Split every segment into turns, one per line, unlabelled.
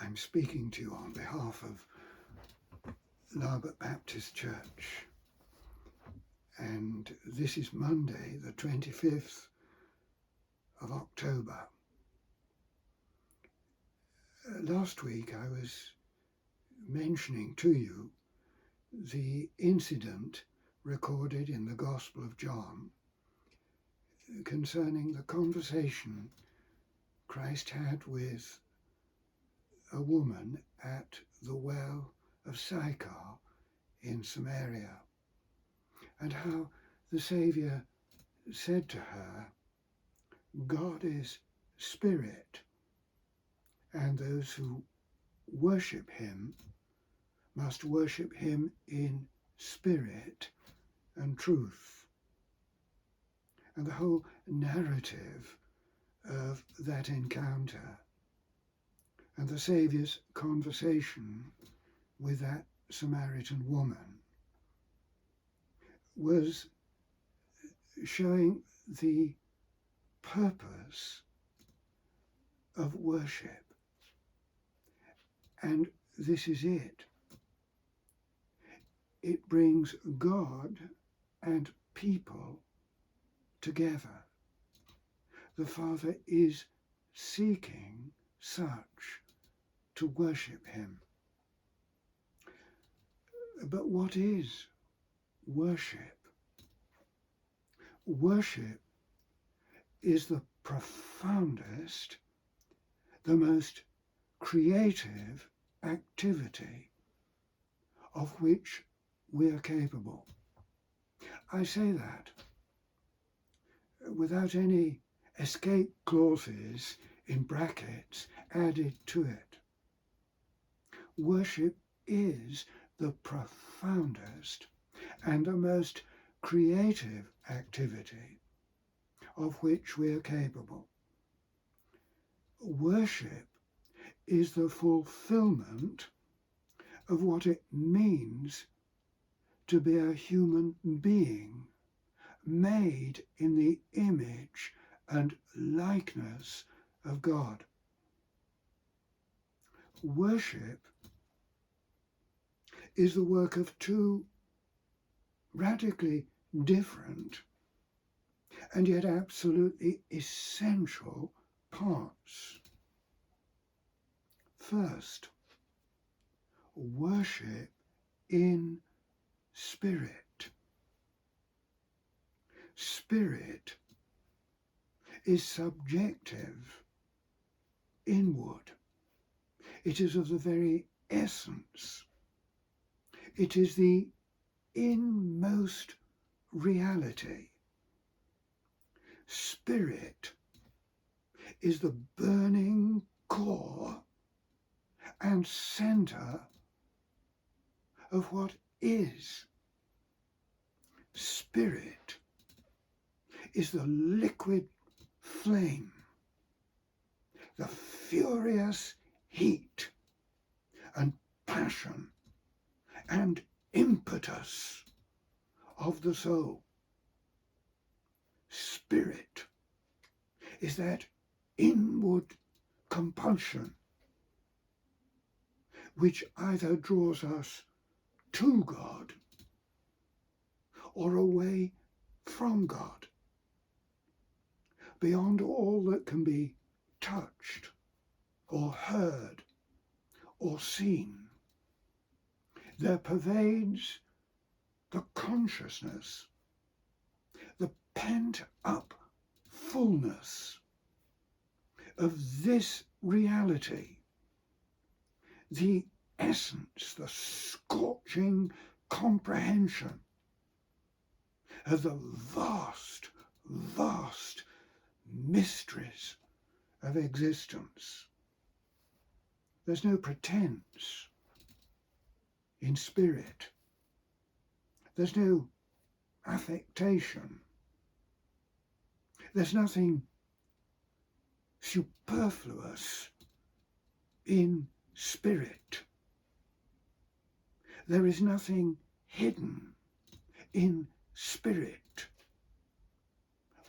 I'm speaking to you on behalf of Larbert Baptist Church, and this is Monday, the 25th of October. Last week I was mentioning to you the incident recorded in the Gospel of John concerning the conversation Christ had with a woman at the well of Sychar in Samaria, and how the Saviour said to her, God is spirit, and those who worship him must worship him in spirit and truth. And the whole narrative of that encounter and the Saviour's conversation with that Samaritan woman was showing the purpose of worship. And this is it. It brings God and people together. The Father is seeking such to worship him. But what is worship? Worship is the profoundest, the most creative activity of which we are capable. I say that without any escape clauses in brackets added to it. Worship is the profoundest and the most creative activity of which we are capable. Worship is the fulfillment of what it means to be a human being made in the image and likeness of God. Worship is the work of two radically different and yet absolutely essential parts. First, worship in spirit. Spirit is subjective, inward. It is of the very essence. It is the inmost reality. Spirit is the burning core and center of what is. Spirit is the liquid flame, the furious heat and passion and impetus of the soul. Spirit is that inward compulsion which either draws us to God or away from God, beyond all that can be touched or heard or seen. There pervades the consciousness, the pent-up fullness of this reality, the essence, the scorching comprehension of the vast, vast mysteries of existence. There's no pretense in spirit. There's no affectation. There's nothing superfluous in spirit. There is nothing hidden in spirit,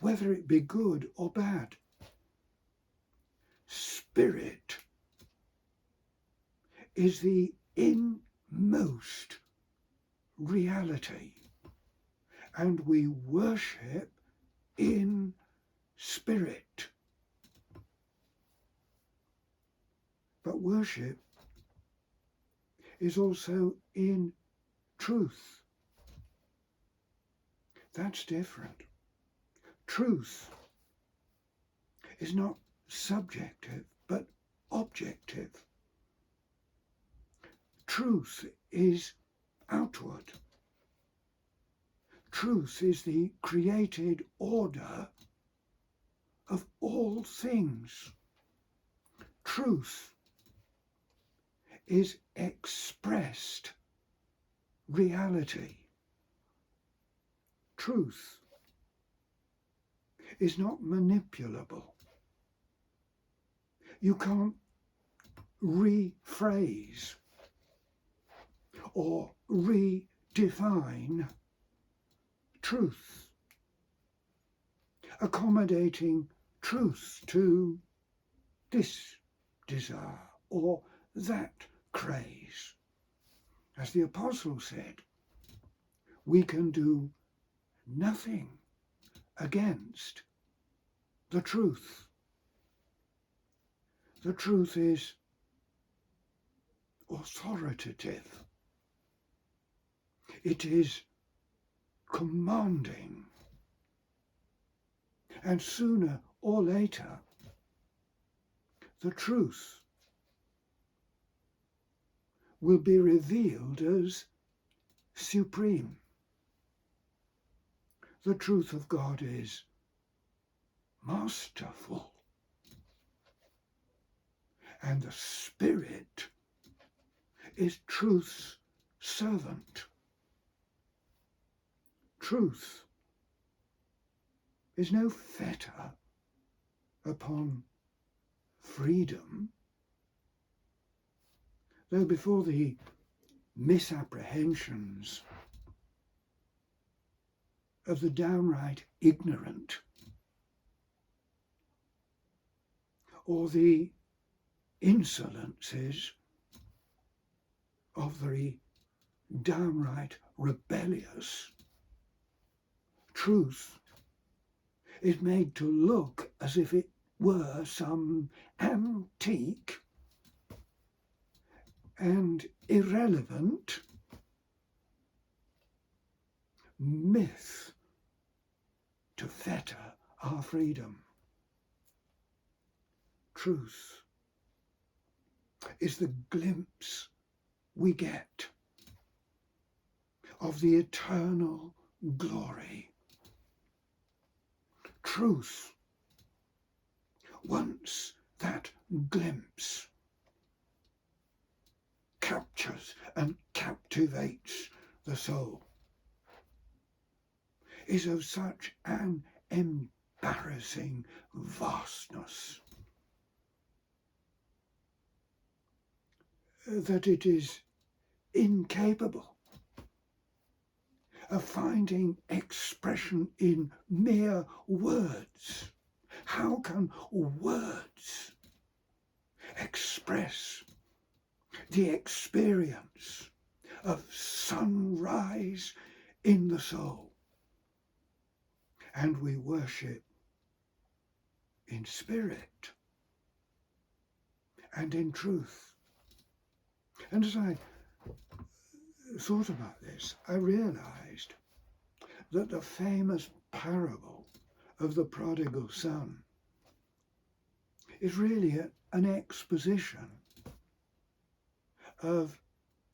whether it be good or bad. Spirit is the inmost reality, and we worship in spirit. But worship is also in truth. That's different. Truth is not subjective, but objective. Truth is outward. Truth is the created order of all things. Truth is expressed reality. Truth is not manipulable. You can't rephrase or redefine truth, accommodating truth to this desire or that craze. As the apostle said, we can do nothing against the truth. The truth is authoritative. It is commanding. And sooner or later, the truth will be revealed as supreme. The truth of God is masterful, and the Spirit is truth's servant. Truth is no fetter upon freedom, though before the misapprehensions of the downright ignorant or the insolences of the downright rebellious, truth is made to look as if it were some antique and irrelevant myth to fetter our freedom. Truth is the glimpse we get of the eternal glory. Truth, once that glimpse, captures and captivates the soul, is of such an embarrassing vastness that it is incapable of finding expression in mere words. How can words express the experience of sunrise in the soul? And we worship in spirit and in truth. And as I thought about this, I realized that the famous parable of the prodigal son is really an exposition of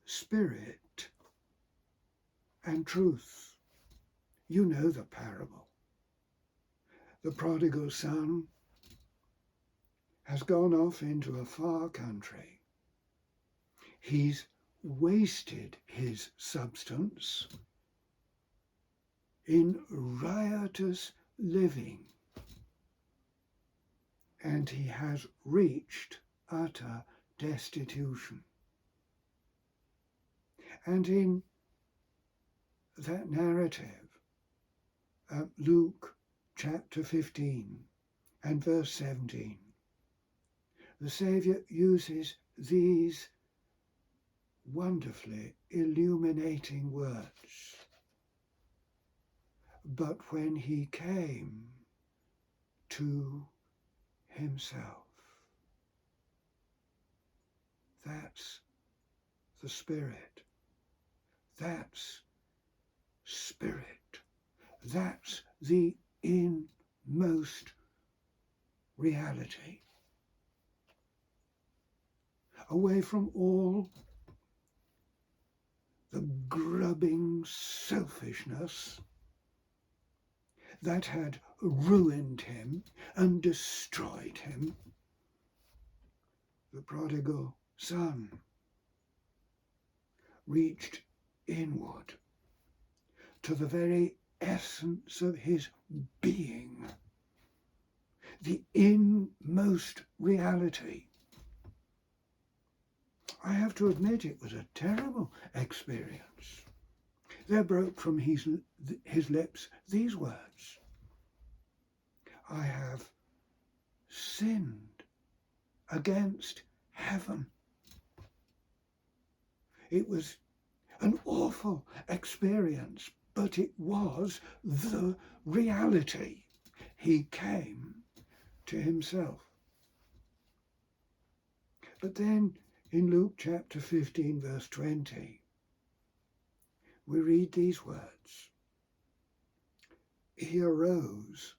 spirit and truth. You know the parable. The prodigal son has gone off into a far country. He's wasted his substance in riotous living, and he has reached utter destitution. And in that narrative, Luke chapter 15 and verse 17, the Saviour uses these wonderfully illuminating words. But when he came to himself, that's the Spirit. That's Spirit. That's the inmost reality. Away from all the grubbing selfishness that had ruined him and destroyed him, the prodigal son reached inward to the very essence of his being, the inmost reality. I have to admit it was a terrible experience. There broke from his lips these words: I have sinned against heaven. It was an awful experience, but it was the reality. He came to himself. But then in Luke chapter 15, verse 20, we read these words: He arose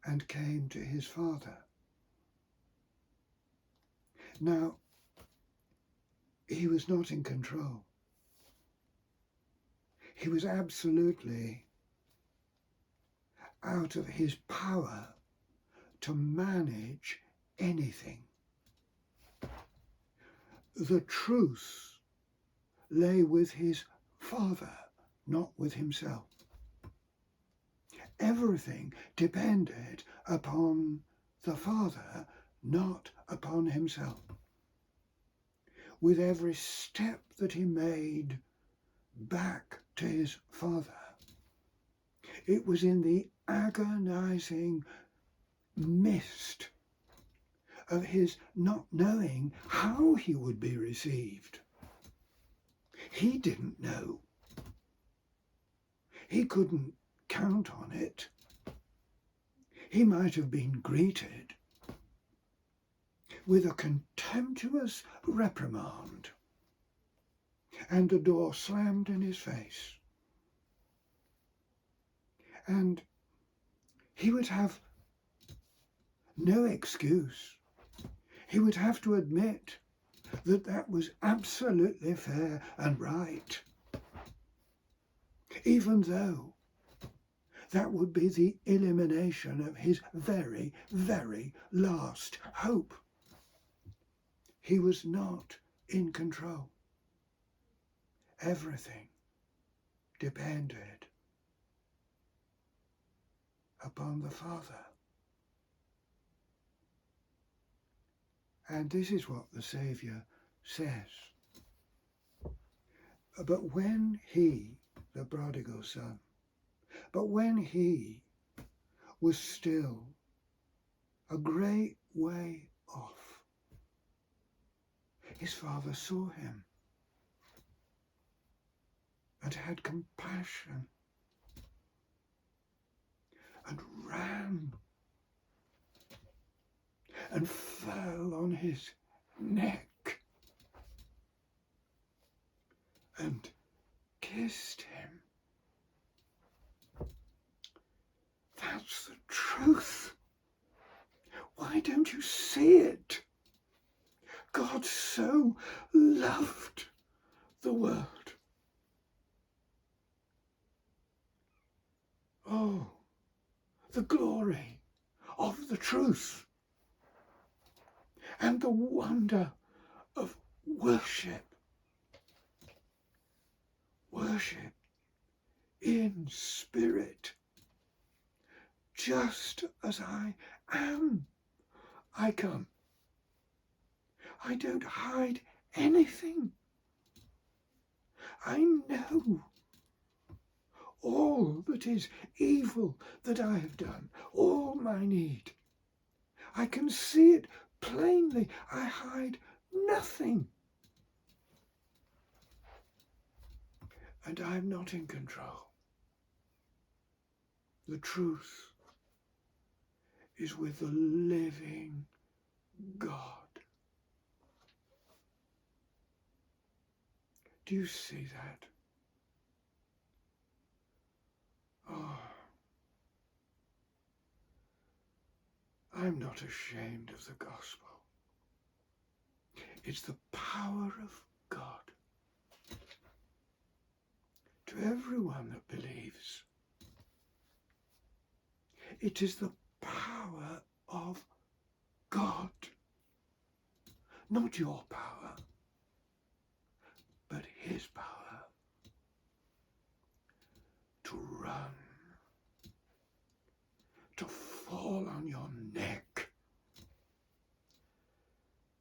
and came to his father. Now, he was not in control. He was absolutely out of his power to manage anything. The truth lay with his father, not with himself. Everything depended upon the father, not upon himself. With every step that he made back to his father, it was in the agonizing mist of his not knowing how he would be received. He didn't know. He couldn't count on it. He might have been greeted with a contemptuous reprimand and the door slammed in his face. And he would have no excuse. He would have to admit that that was absolutely fair and right, even though that would be the elimination of his very, very last hope. He was not in control. Everything depended upon the Father. And this is what the Saviour says. But when he, the prodigal son, but when he was still a great way off, his father saw him and had compassion and ran and fell on his neck and kissed him. That's the truth. Why don't you see it? God so loved the world. Oh, the glory of the truth and the wonder of worship. Worship in spirit. Just as I am, I come. I don't hide anything. I know all that is evil that I have done, all my need. I can see it plainly. I hide nothing. and I'm not in control. The truth is with the living God. Do you see that? Oh, I'm not ashamed of the gospel. It's the power of God to everyone that believes. It is the power of God, not your power, but his power to run, to fall on your neck,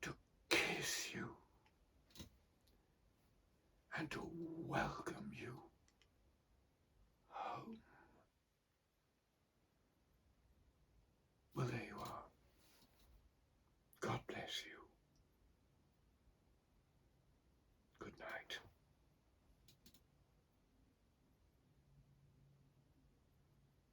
to kiss you, and to welcome you home. Well, there you are. God bless you.